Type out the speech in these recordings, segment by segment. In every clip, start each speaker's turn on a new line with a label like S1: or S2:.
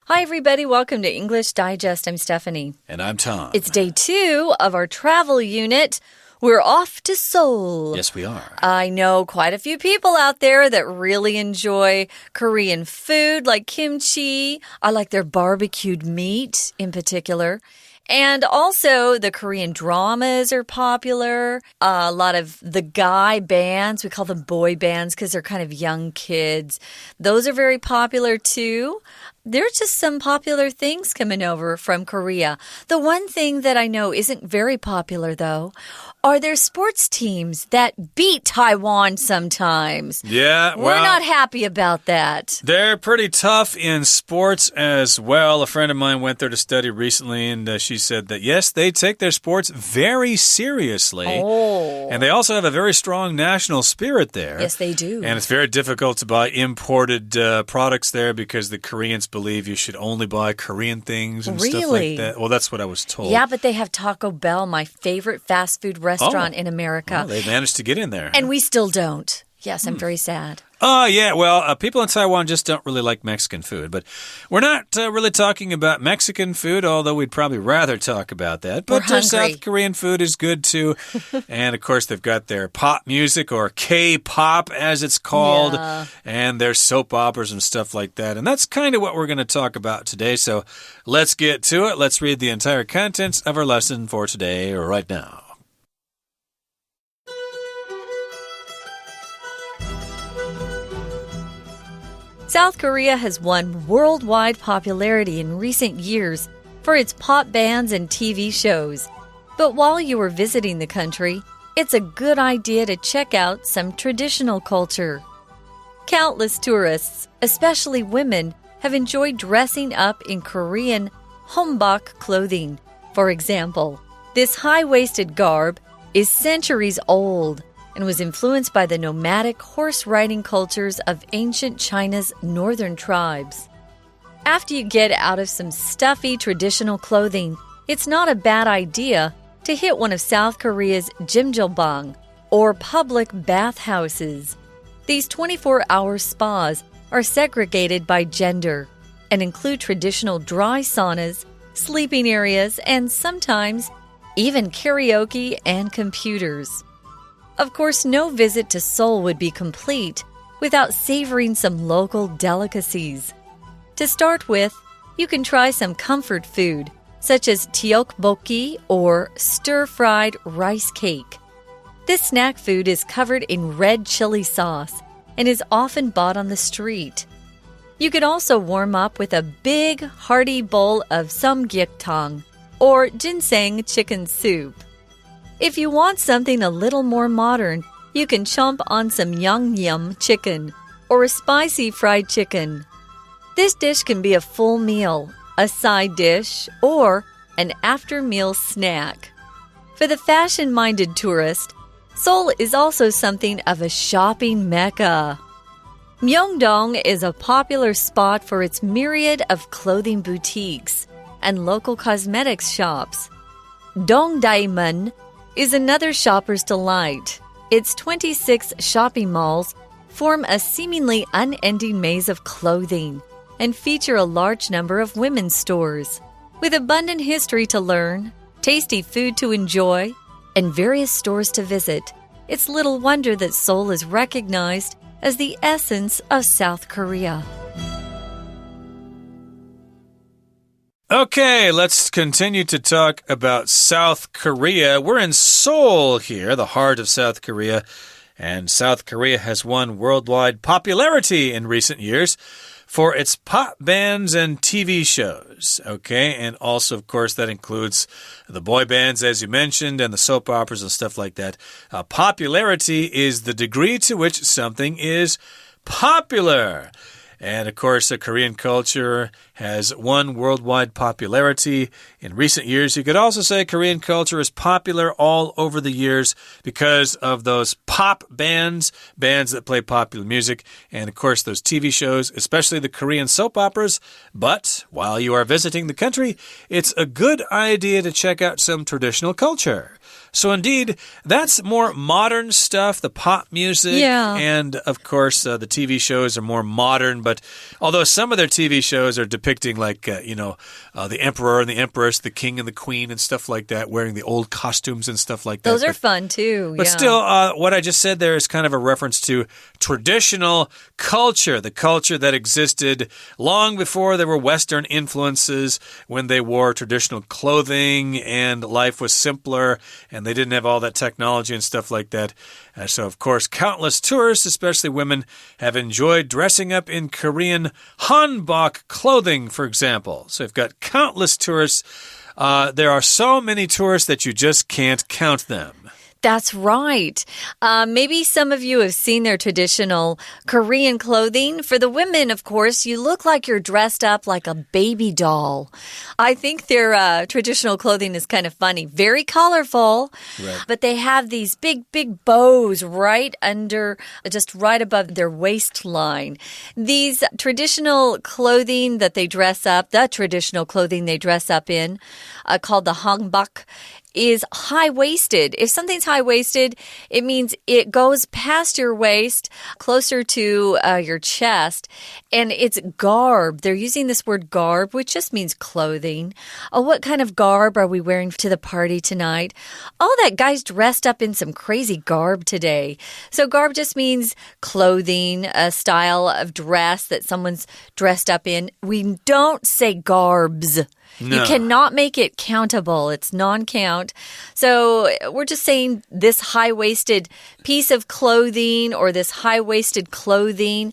S1: Hi, everybody. Welcome to English Digest. I'm Stephanie.
S2: And I'm Tom.
S1: It's day 2 of our travel unit. We're off to Seoul.
S2: Yes, we are.
S1: I know quite a few people out there that really enjoy Korean food, like kimchi. I like their barbecued meat in particular. And also, the Korean dramas are popular. A lot of the guy bands, we call them boy bands because they're kind of young kids. Those are very popular too. There's just some popular things coming over from Korea. The one thing that I know isn't very popular, though, are there sports teams that beat Taiwan sometimes.
S2: Yeah, well,
S1: we're not happy about that.
S2: They're pretty tough in sports as well. A friend of mine went there to study recently, and she said that, yes, they take their sports very seriously.
S1: Oh.
S2: And they also have a very strong national spirit there.
S1: Yes, they do.
S2: And it's very difficult to buy imported products there because the Koreans believe you should only buy Korean things and stuff like that. Well, that's what I was told.
S1: Yeah, but they have Taco Bell, my favorite fast food restaurant in America.
S2: Well, they managed to get in there.
S1: And we still don't. Yes, I'm very sad.
S2: Oh, yeah. Well, people in Taiwan just don't really like Mexican food. But we're not really talking about Mexican food, although we'd probably rather talk about that. But South Korean food is good, too. And, of course, they've got their pop music, or K-pop, as it's called.
S1: Yeah.
S2: And their soap operas and stuff like that. And that's kind of what we're going to talk about today. So let's get to it. Let's read the entire contents of our lesson for today right now.
S1: South Korea has won worldwide popularity in recent years for its pop bands and TV shows. But while you are visiting the country, it's a good idea to check out some traditional culture. Countless tourists, especially women, have enjoyed dressing up in Korean hanbok clothing. For example, this high-waisted garb is centuries old and was influenced by the nomadic horse-riding cultures of ancient China's northern tribes. After you get out of some stuffy traditional clothing, it's not a bad idea to hit one of South Korea's jjimjilbang, or public bathhouses. These 24-hour spas are segregated by gender and include traditional dry saunas, sleeping areas, and sometimes even karaoke and computers. Of course, no visit to Seoul would be complete without savoring some local delicacies. To start with, you can try some comfort food, such as tteokbokki or stir-fried rice cake. This snack food is covered in red chili sauce and is often bought on the street. You could also warm up with a big, hearty bowl of samgyeopsal, or ginseng chicken soup. If you want something a little more modern, you can chomp on some yangnyeom chicken or a spicy fried chicken. This dish can be a full meal, a side dish, or an after-meal snack. For the fashion-minded tourist, Seoul is also something of a shopping mecca. Myeongdong is a popular spot for its myriad of clothing boutiques and local cosmetics shops. Dongdaemun is another shopper's delight. Its 26 shopping malls form a seemingly unending maze of clothing and feature a large number of women's stores. With abundant history to learn, tasty food to enjoy, and various stores to visit, it's little wonder that Seoul is recognized as the essence of South Korea.
S2: Okay, let's continue to talk about South Korea. We're in Seoul here, the heart of South Korea, and South Korea has won worldwide popularity in recent years for its pop bands and TV shows. Okay, and also, of course, that includes the boy bands, as you mentioned, and the soap operas and stuff like that. Popularity is the degree to which something is popular. And, of course, the Korean culture has won worldwide popularity in recent years. You could also say Korean culture is popular all over the years because of those pop bands that play popular music, and, of course, those TV shows, especially the Korean soap operas. But while you are visiting the country, it's a good idea to check out some traditional culture. So indeed, that's more modern stuff, the pop music.
S1: Yeah.
S2: And of course, the TV shows are more modern. But although some of their TV shows are depicting like, the emperor and the empress, the king and the queen and stuff like that, wearing the old costumes and stuff like that.
S1: Those are fun too.
S2: But still, what I just said there is kind of a reference to traditional culture, the culture that existed long before there were Western influences, when they wore traditional clothing and life was simpler and they didn't have all that technology and stuff like that. So, of course, countless tourists, especially women, have enjoyed dressing up in Korean hanbok clothing, for example. So you've got countless tourists. There are so many tourists that you just can't count them.
S1: That's right. Maybe some of you have seen their traditional Korean clothing. For the women, of course, you look like you're dressed up like a baby doll. I think their traditional clothing is kind of funny. Very colorful, right. But they have these big, big bows right under, just right above their waistline. These traditional clothing that they dress up, the traditional clothing they dress up in, called the hanbok, is high-waisted. If something's high-waisted, it means it goes past your waist, closer to your chest, and it's garb. They're using this word garb, which just means clothing. Oh, what kind of garb are we wearing to the party tonight? Oh, that guy's dressed up in some crazy garb today. So garb just means clothing, a style of dress that someone's dressed up in. We don't say garbs. No. You cannot make it countable. It's non-count. So we're just saying this high-waisted piece of clothing or this high-waisted clothing,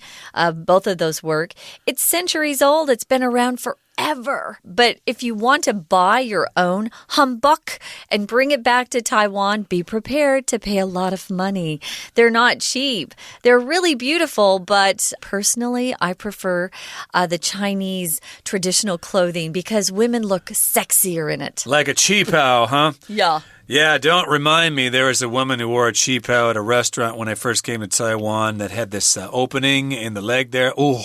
S1: both of those work. It's centuries old. It's been around forever. But if you want to buy your own hanbok and bring it back to Taiwan, be prepared to pay a lot of money. They're not cheap. They're really beautiful, but personally, I prefer the Chinese traditional clothing because women look sexier in it.
S2: Like a qipao, huh?
S1: Yeah.
S2: Yeah, don't remind me. There was a woman who wore a qipao at a restaurant when I first came to Taiwan that had this opening in the leg there. Oh,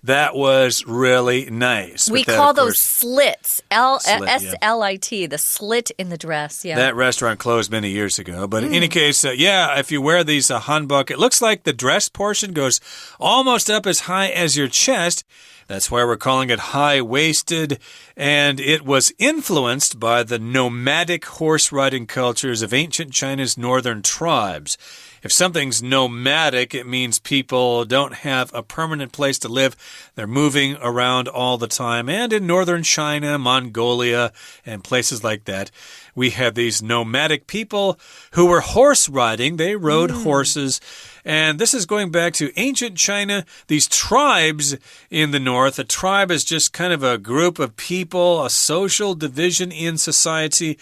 S2: that was really nice.
S1: We call those slits, S-L-I-T, the slit in the dress. Yeah.
S2: That restaurant closed many years ago. But in any case, if you wear these hanbok, it looks like the dress portion goes almost up as high as your chest. That's why we're calling it high-waisted, and it was influenced by the nomadic horse-riding cultures of ancient China's northern tribes. If something's nomadic, it means people don't have a permanent place to live. They're moving around all the time. And in northern China, Mongolia, and places like that, we have these nomadic people who were horse riding. They rode horses. And this is going back to ancient China, these tribes in the north. A tribe is just kind of a group of people, a social division in society.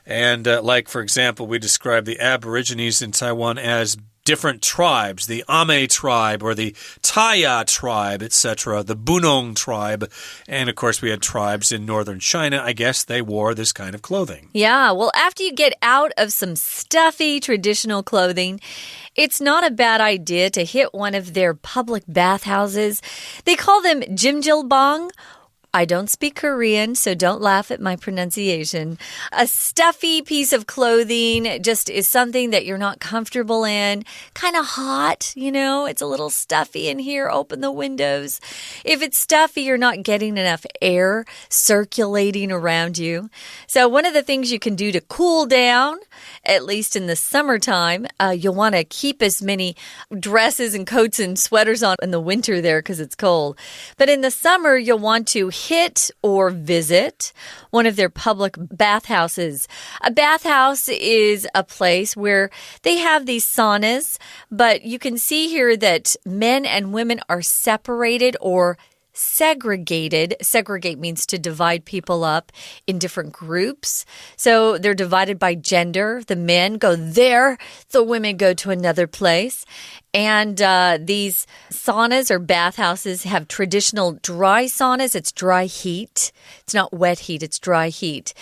S2: And like, for example, we describe the Aborigines in Taiwan as different tribes, the Ame tribe or the Taya tribe, etc., the Bunong tribe. And, of course, we had tribes in northern China. I guess they wore this kind of clothing.
S1: Yeah, well, after you get out of some stuffy traditional clothing, it's not a bad idea to hit one of their public bathhouses. They call them jjimjilbang. I don't speak Korean, so don't laugh at my pronunciation. A stuffy piece of clothing just is something that you're not comfortable in. Kind of hot, it's a little stuffy in here. Open the windows. If it's stuffy, you're not getting enough air circulating around you. So one of the things you can do to cool down, at least in the summertime, you'll want to keep as many dresses and coats and sweaters on in the winter there because it's cold. But in the summer, you'll want to hit or visit one of their public bathhouses. A bathhouse is a place where they have these saunas, but you can see here that men and women are separated or segregated. Segregate means to divide people up in different groups. So they're divided by gender. The men go there, the women go to another place. And these saunas or bathhouses have traditional dry saunas. It's dry heat. It's not wet heat, it's dry heat.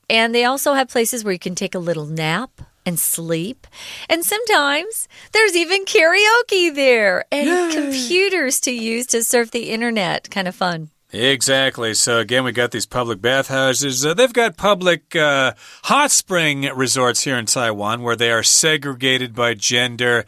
S1: And they also have places where you can take a little nap and sleep. And sometimes there's even karaoke there and computers to use to surf the internet. Kind of fun.
S2: Exactly. So again, we got these public bathhouses. They've got public hot spring resorts here in Taiwan where they are segregated by gender.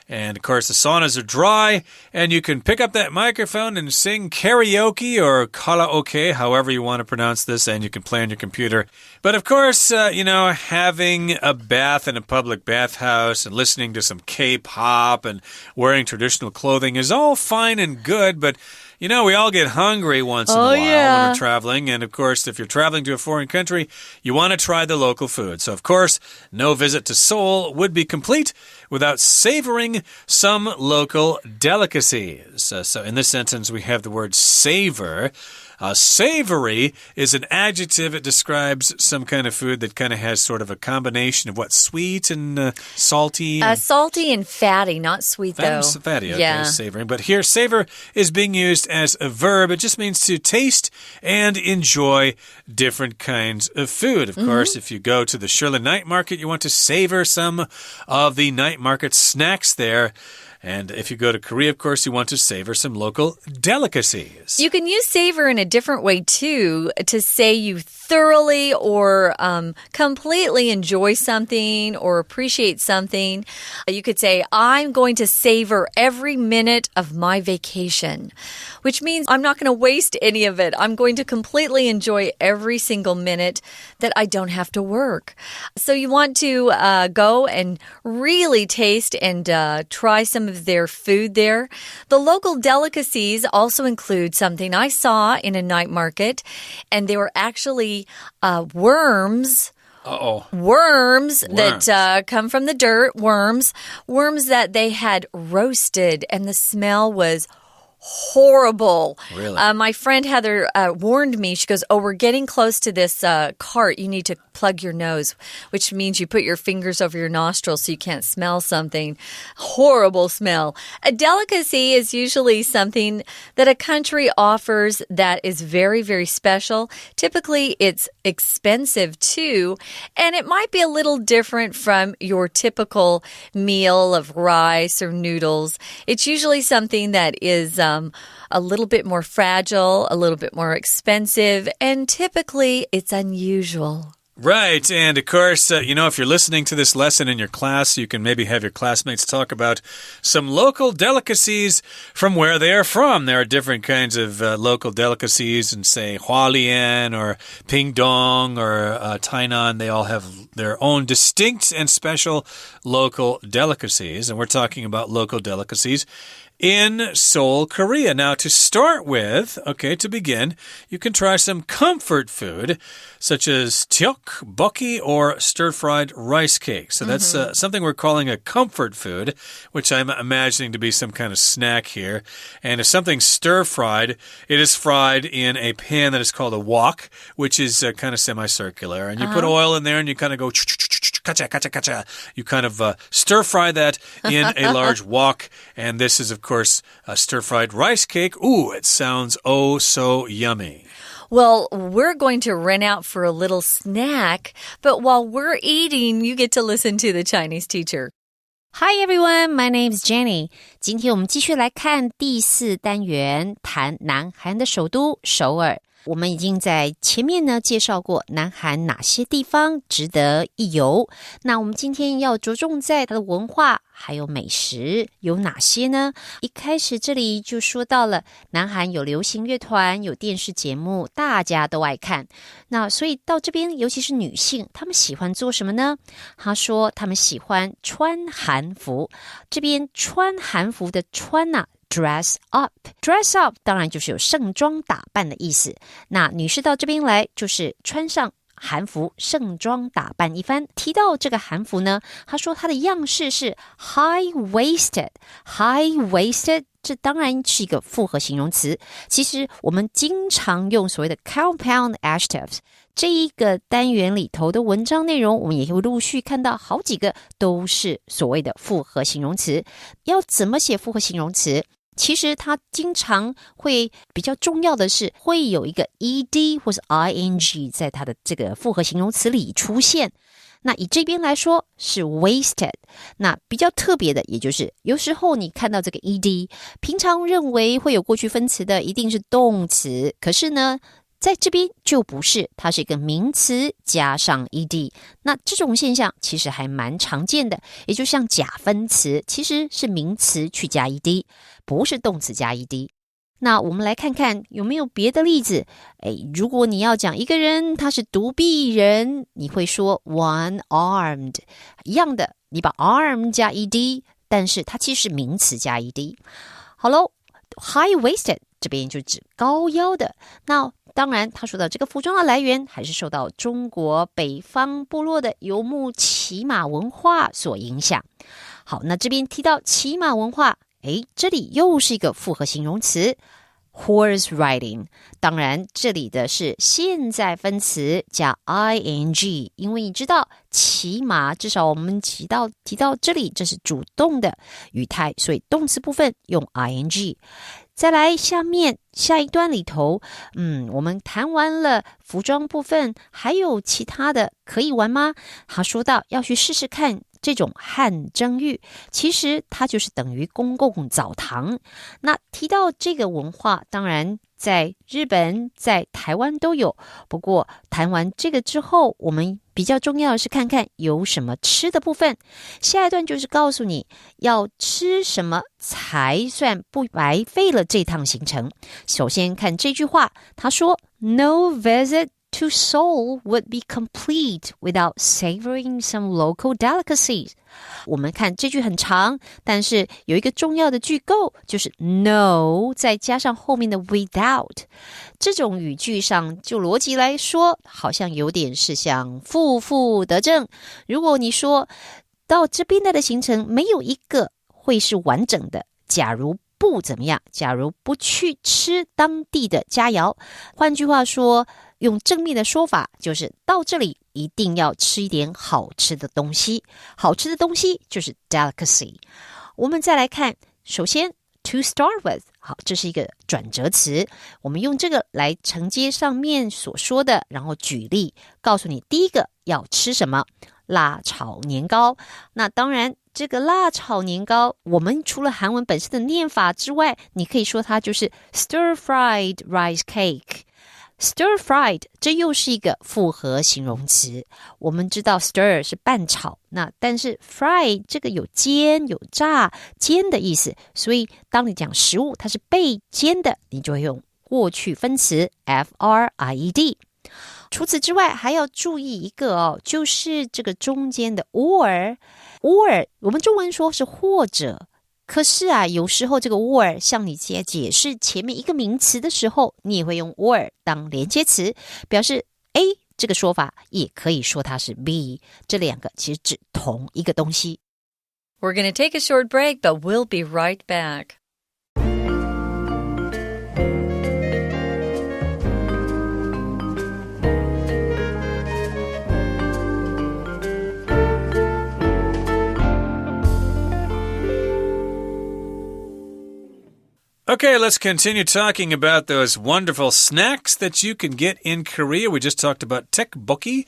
S2: And, of course, the saunas are dry, and you can pick up that microphone and sing karaoke or karaoke, however you want to pronounce this, and you can play on your computer. But, of course, having a bath in a public bathhouse and listening to some K-pop and wearing traditional clothing is all fine and good, but... we all get hungry once in a while when we're traveling. And, of course, if you're traveling to a foreign country, you want to try the local food. So, of course, no visit to Seoul would be complete without savoring some local delicacies. So, in this sentence, we have the word savor. Savory is an adjective. It describes some kind of food that kind of has sort of a combination of what? Sweet and salty?
S1: Salty and fatty, not sweet, though.
S2: Fatty, okay, savory. But here, savor is being used as a verb. It just means to taste and enjoy different kinds of food. Of course, if you go to the Shirley Night Market, you want to savor some of the night market snacks there. And if you go to Korea, of course, you want to savor some local delicacies.
S1: You can use savor in a different way, too, to say you thoroughly or completely enjoy something or appreciate something. You could say, I'm going to savor every minute of my vacation, which means I'm not going to waste any of it. I'm going to completely enjoy every single minute that I don't have to work. So you want to go and really taste and try some of their food there. The local delicacies also include something I saw in a night market, and they were actually worms. Worms that come from the dirt, worms that they had roasted, and the smell was horrible.
S2: Really?
S1: My friend Heather warned me. She goes, we're getting close to this cart. You need to plug your nose, which means you put your fingers over your nostrils so you can't smell something. Horrible smell. A delicacy is usually something that a country offers that is very, very special. Typically, it's expensive too, and it might be a little different from your typical meal of rice or noodles. It's usually something that is a little bit more fragile, a little bit more expensive, and typically it's unusual.
S2: Right, and of course, if you're listening to this lesson in your class, you can maybe have your classmates talk about some local delicacies from where they are from. There are different kinds of local delicacies in, say, Hualien or Pingdong or Tainan. They all have their own distinct and special local delicacies, and we're talking about local delicacies in Seoul, Korea. Now, to start with, to begin, you can try some comfort food, such as tteok, bokki, or stir-fried rice cake. So that's something we're calling a comfort food, which I'm imagining to be some kind of snack here. And if something's stir-fried, it is fried in a pan that is called a wok, which is kind of semicircular. And you put oil in there and you kind of go kacha, kacha, kacha. You kind of stir-fry that in a large wok. And this is, of course, a stir-fried rice cake. Ooh, it sounds oh so yummy.
S1: Well, we're going to run out for a little snack, but while we're eating, you get to listen to the Chinese teacher.
S3: Hi everyone, my name is Jenny. 今天我们继续来看第4单元，谈南韩的首都首尔。我们已经在前面呢介绍过南韩哪些地方值得一游。那我们今天要着重在它的文化还有美食有哪些呢？一开始这里就说到了南韩有流行乐团，有电视节目，大家都爱看。那所以到这边尤其是女性，她们喜欢做什么呢？她说她们喜欢穿韩服。这边穿韩服的穿啊Dress up 当然就是有盛装打扮的意思。那女士到这边来就是穿上韩服盛装打扮一番。提到这个韩服呢，她说它的样式是 high-waisted 这当然是一个复合形容词。其实我们经常用所谓的 compound adjectives， 这一个单元里头的文章内容，我们也会陆续看到好几个都是所谓的复合形容词。要怎么写复合形容词？其实它经常会比较重要的是会有一个 ed 或是 ing 在它的这个复合形容词里出现。那以这边来说是 wasted， 那比较特别的也就是有时候你看到这个 ed， 平常认为会有过去分词的一定是动词，可是呢在这边就不是，它是一个名词加上 ed， 那这种现象其实还蛮常见的，也就像假分词其实是名词去加 ed， 不是动词加 ed。那我们来看看有没有别的例子。如果你要讲一个人他是独臂人，你会说 one-armed， 一样的，你把 arm 加 ed， 但是它其实是名词加 ed。 好咯， high-waisted 这边就指高腰的。那当然他说到这个服装的来源还是受到中国北方部落的游牧骑马文化所影响。好，那这边提到骑马文化，这里又是一个复合形容词 horse riding， 当然这里的是现在分词加 ing， 因为你知道骑马至少我们提到这里这是主动的语态，所以动词部分用 ing。 再来下一段里头，我们谈完了服装部分，还有其他的可以玩吗？他说到要去试试看这种汗蒸浴，其实它就是等于公共澡堂。那提到这个文化，当然在日本在台湾都有，不过谈完这个之后，我们比较重要的是看看有什么吃的部分。下一段就是告诉你要吃什么才算不白费了这趟行程。首先看这句话，他说 No visit to Seoul would be complete without savoring some local delicacies。 我们看这句很长，但是有一个重要的句构，就是 no 再加上后面的 without。 这种语句上就逻辑来说好像有点是像负得正。如果你说到这边的行程没有一个会是完整的，假如不怎么样，假如不去吃当地的佳肴，换句话说用正面的说法就是到这里一定要吃一点好吃的东西，好吃的东西就是 delicacy。 我们再来看，首先 to start with， 好，这是一个转折词，我们用这个来承接上面所说的，然后举例告诉你第一个要吃什么，辣炒年糕。那当然这个辣炒年糕，我们除了韩文本身的念法之外，你可以说它就是 stir-fried rice cake。Stir-fried 这又是一个复合形容词，我们知道 stir 是拌炒，那但是 fry 这个有煎有炸煎的意思，所以当你讲食物它是被煎的，你就会用过去分词 fried。 除此之外还要注意一个就是这个中间的 or， 我们中文说是或者，可是有时候这个 or 像你在解释前面一个名词的时候，你也会用 or 当连接词，表示 A 这个说法也可以说它是 B， 这两个其实指同一个东西。
S1: We're going to take a short break, but we'll be right back.
S2: Okay, let's continue talking about those wonderful snacks that you can get in Korea. We just talked about tteokbokki,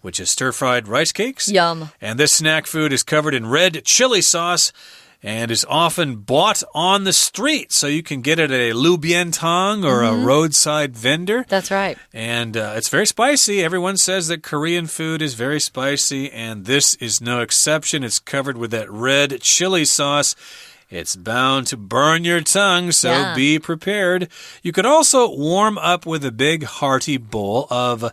S2: which is stir-fried rice cakes.
S1: Yum.
S2: And this snack food is covered in red chili sauce and is often bought on the street. So you can get it at a lubientang or a roadside vendor.
S1: That's right.
S2: And it's very spicy. Everyone says that Korean food is very spicy, and this is no exception. It's covered with that red chili sauce.It's bound to burn your tongue, so be prepared. You could also warm up with a big hearty bowl of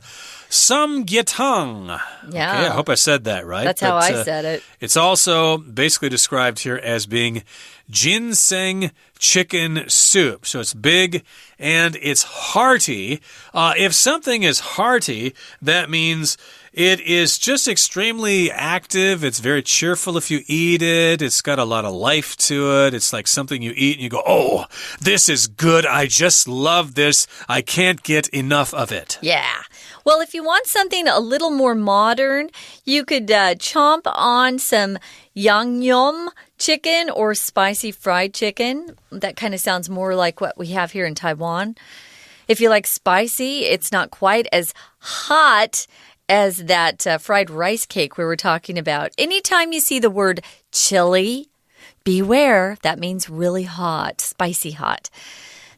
S2: samgyetang.
S1: Yeah.
S2: Okay, I hope I said that right.
S1: That's how I said it.
S2: It's also basically described here as being ginseng chicken soup. So it's big and it's hearty. If something is hearty, that means...It is just extremely active. It's very cheerful if you eat it. It's got a lot of life to it. It's like something you eat and you go, oh, this is good. I just love this. I can't get enough of it.
S1: Yeah. Well, if you want something a little more modern, you could chomp on some yangnyeom chicken or spicy fried chicken. That kind of sounds more like what we have here in Taiwan. If you like spicy, it's not quite as hot as that fried rice cake we were talking about. Anytime you see the word chili, beware. That means really hot, spicy hot.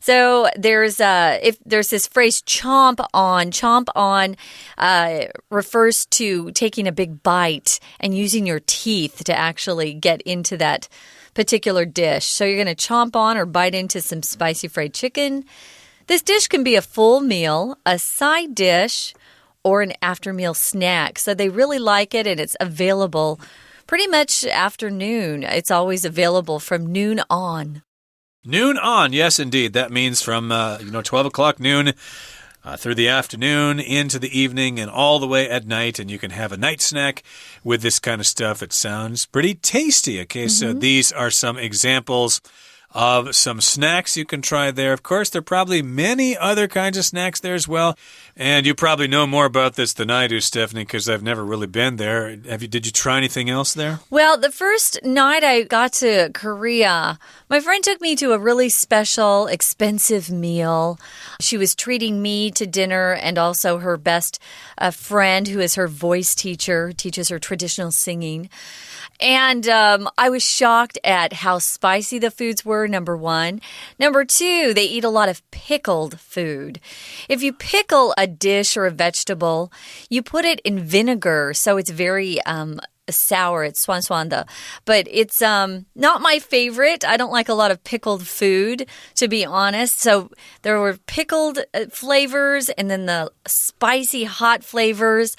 S1: So there's this phrase chomp on refers to taking a big bite and using your teeth to actually get into that particular dish. So you're going to chomp on or bite into some spicy fried chicken. This dish can be a full meal, a side dish, or an after-meal snack. So they really like it, and it's available pretty much afternoon. It's always available from noon on.
S2: Noon on, yes, indeed. That means from 12 o'clock noon through the afternoon into the evening and all the way at night. And you can have a night snack with this kind of stuff. It sounds pretty tasty. Okay, so these are some examples of some snacks you can try there. Of course, there are probably many other kinds of snacks there as well. And you probably know more about this than I do, Stephanie, because I've never really been there. Did you try anything else there?
S1: Well, the first night I got to Korea, my friend took me to a really special, expensive meal. She was treating me to dinner and also her best friend, who is her voice teacher, teaches her traditional singing. And I was shocked at how spicy the foods were, number one. Number two, they eat a lot of pickled food. If you pickle a dish or a vegetable, you put it in vinegar, so it's very sour. It's swan-swan-de. But it's not my favorite. I don't like a lot of pickled food, to be honest. So there were pickled flavors and then the spicy hot flavors.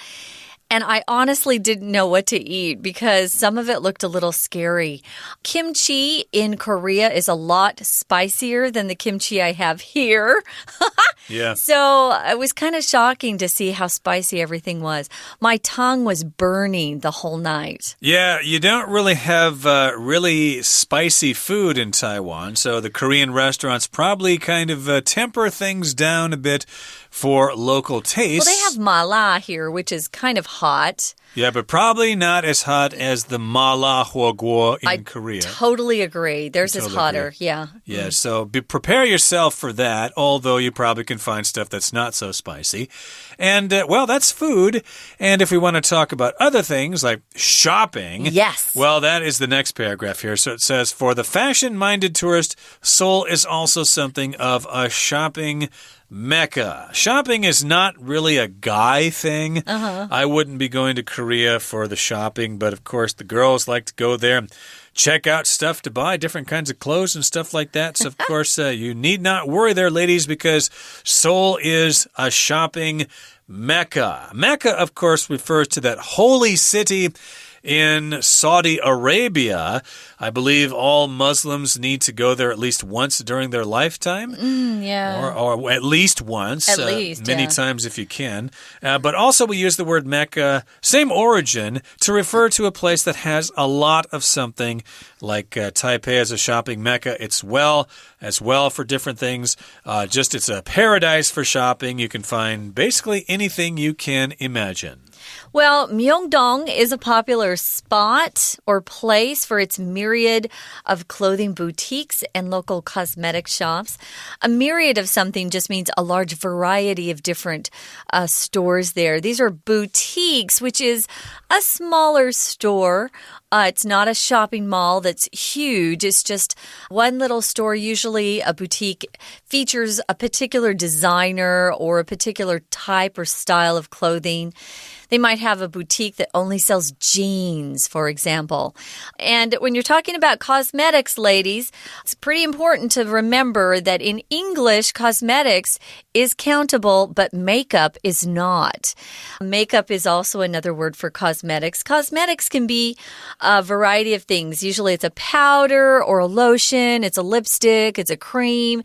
S1: And I honestly didn't know what to eat because some of it looked a little scary. Kimchi in Korea is a lot spicier than the kimchi I have here.
S2: Yeah.
S1: So it was kind of shocking to see how spicy everything was. My tongue was burning the whole night.
S2: Yeah, you don't really have really spicy food in Taiwan. So the Korean restaurants probably kind of temper things down a bit for local taste.
S1: Well, they have mala here, which is kind of hot.
S2: Yeah, but probably not as hot as the mala huoguo in Korea.
S1: Totally agree. Theirs is hotter.
S2: Agree.
S1: Yeah.
S2: Yeah, so prepare yourself for that, although you probably can find stuff that's not so spicy. And, well, that's food. And if we want to talk about other things like shopping.
S1: Yes.
S2: Well, that is the next paragraph here. So it says, for the fashion-minded tourist, Seoul is also something of a shopping Mecca. Shopping is not really a guy thing. I wouldn't be going to Korea for the shopping, but of course the girls like to go there and check out stuff to buy, different kinds of clothes and stuff like that. So, of course, you need not worry there, ladies, because Seoul is a shopping Mecca. Mecca, of course, refers to that holy city in Saudi Arabia. I believe all Muslims need to go there at least once during their lifetime.
S1: Yeah.
S2: Or at least once.
S1: At least,
S2: many times if you can. But also we use the word Mecca, same origin, to refer to a place that has a lot of something, like Taipei as a shopping Mecca. It's as well for different things. It's a paradise for shopping. You can find basically anything you can imagine.
S1: Well, Myeongdong is a popular spot or place for its myriad of clothing boutiques and local cosmetic shops. A myriad of something just means a large variety of different stores there. These are boutiques, which is a smaller store. It's not a shopping mall that's huge. It's just one little store. Usually a boutique features a particular designer or a particular type or style of clothing. They might have a boutique that only sells jeans, for example. And when you're talking about cosmetics, ladies, it's pretty important to remember that in English, cosmetics is countable, but makeup is not. Makeup is also another word for cosmetics. Cosmetics can be a variety of things. Usually it's a powder or a lotion, it's a lipstick, it's a cream.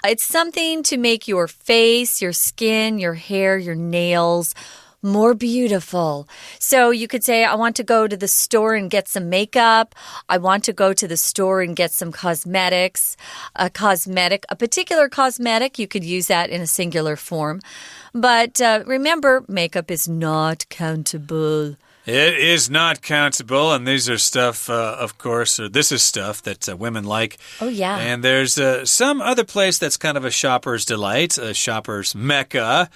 S1: It's something to make your face, your skin, your hair, your nails more beautiful. So you could say, I want to go to the store and get some makeup. I want to go to the store and get some cosmetics. A particular cosmetic, you could use that in a singular form. But remember, makeup is not countable.
S2: It is not countable, and these are stuff, of course, or this is stuff that women like.
S1: Oh, yeah.
S2: And there's some other place that's kind of a shopper's delight, a shopper's mecca.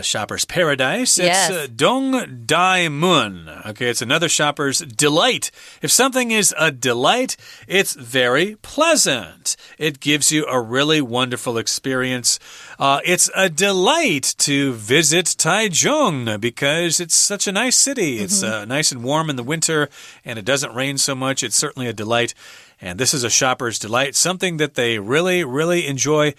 S2: Shopper's paradise.
S1: Yes.
S2: It's Dong Dai Mun. Okay, it's another shopper's delight. If something is a delight, it's very pleasant. It gives you a really wonderful experience. It's a delight to visit Taichung because it's such a nice city. It's nice and warm in the winter, and it doesn't rain so much. It's certainly a delight. And this is a shopper's delight, something that they really, really enjoy.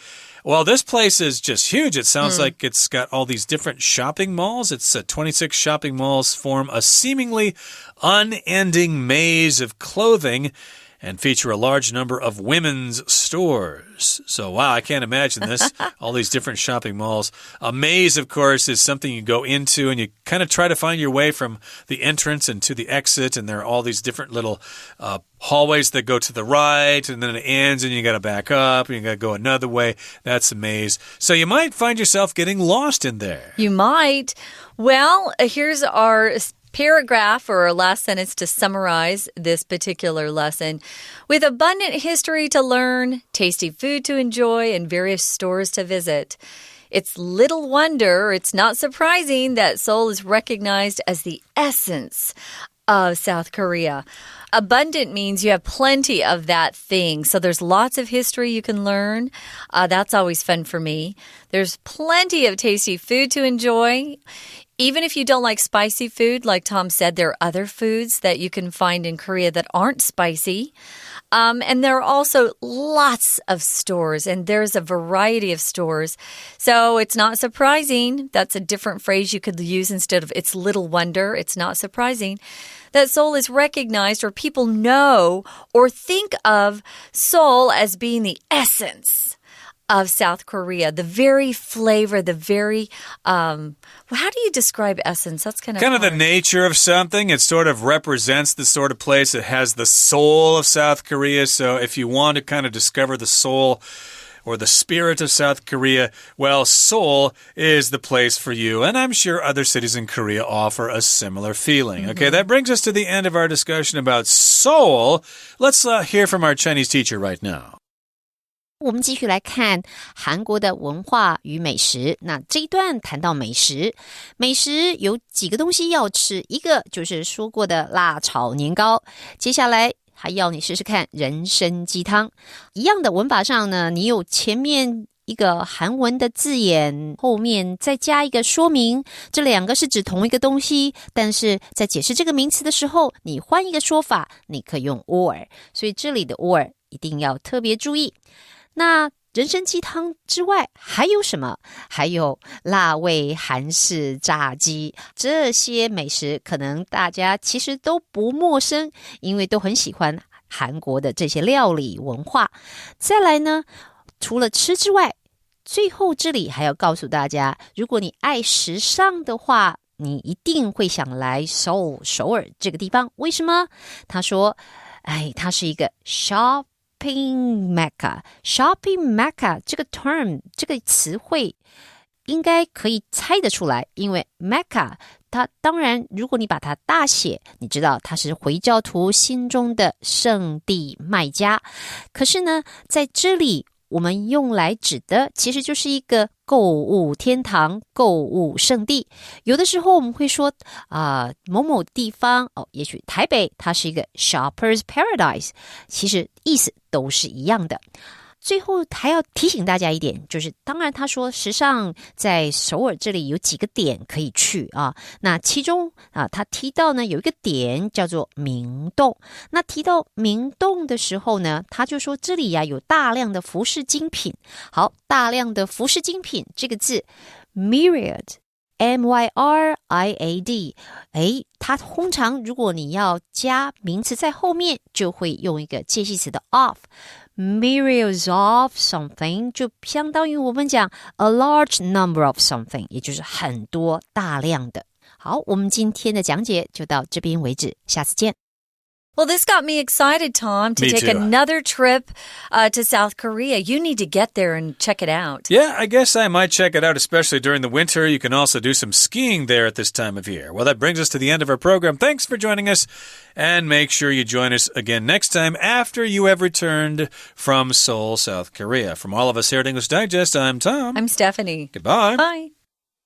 S2: Well, this place is just huge. It sounds like it's got all these different shopping malls. It's 26 shopping malls form a seemingly unending maze of clothing and feature a large number of women's stores. So, wow, I can't imagine this. All these different shopping malls. A maze, of course, is something you go into and you kind of try to find your way from the entrance and to the exit. And there are all these different little hallways that go to the right, and then it ends, and you got to back up, and you got to go another way. That's a maze. So you might find yourself getting lost in there.
S1: You might. Well, here's our paragraph or our last sentence to summarize this particular lesson. With abundant history to learn, tasty food to enjoy, and various stores to visit, it's little wonder, it's not surprising that Seoul is recognized as the essence of South Korea. Abundant means you have plenty of that thing. So there's lots of history you can learn. That's always fun for me. There's plenty of tasty food to enjoy. Even if you don't like spicy food, like Tom said, there are other foods that you can find in Korea that aren't spicy. And there are also lots of stores, and there's a variety of stores. So it's not surprising. That's a different phrase you could use instead of it's little wonder. It's not surprising that Seoul is recognized, or people know or think of Seoul as being the essence of South Korea, the very flavor, the very, how do you describe essence? That's kind of
S2: the nature of something. It sort of represents the sort of place that has the soul of South Korea. So if you want to kind of discover the soul or the spirit of South Korea, well, Seoul is the place for you. And I'm sure other cities in Korea offer a similar feeling. Okay, that brings us to the end of our discussion about Seoul. Let's hear from our Chinese teacher right now.
S3: 我们继续来看韩国的文化与美食。那这一段谈到美食，美食有几个东西要吃，一个就是说过的辣炒年糕，接下来还要你试试看人参鸡汤。一样的文法上呢，你有前面一个韩文的字眼，后面再加一个说明，这两个是指同一个东西，但是在解释这个名词的时候，你换一个说法，你可以用 or， 所以这里的 or 一定要特别注意。那人参鸡汤之外还有什么？还有辣味韩式炸鸡，这些美食可能大家其实都不陌生，因为都很喜欢韩国的这些料理文化。再来呢，除了吃之外，最后这里还要告诉大家，如果你爱时尚的话，你一定会想来首尔这个地方。为什么？他说它是一个 Shopping Mecca 这个 term 这个词汇应该可以猜得出来，因为 Mecca 它当然如果你把它大写，你知道它是回教徒心中的圣地麦加。可是呢，在这里我们用来指的其实就是一个购物天堂、购物圣地。有的时候我们会说某某地方也许台北它是一个 Shopper's Paradise， 其实意思都是一样的。最后还要提醒大家一点，就是当然他说时尚在首尔这里有几个点可以去那其中他提到呢有一个点叫做明洞。那提到明洞的时候呢，他就说这里有大量的服饰精品。好，大量的服饰精品这个字 myriad myriad 它通常如果你要加名词在后面，就会用一个介系词的 of。Myriads of something 就相当于我们讲 a large number of something， 也就是很多大量的。好，我们今天的讲解就到这边为止，下次见。
S1: Well, this got me excited, Tom, to
S2: Me
S1: take
S2: too.
S1: another trip to South Korea. You need to get there and check it out.
S2: Yeah, I guess I might check it out, especially during the winter. You can also do some skiing there at this time of year. Well, that brings us to the end of our program. Thanks for joining us, and make sure you join us again next time after you have returned from Seoul, South Korea. From all of us here at English Digest, I'm Tom.
S1: I'm Stephanie.
S2: Goodbye.
S1: Bye.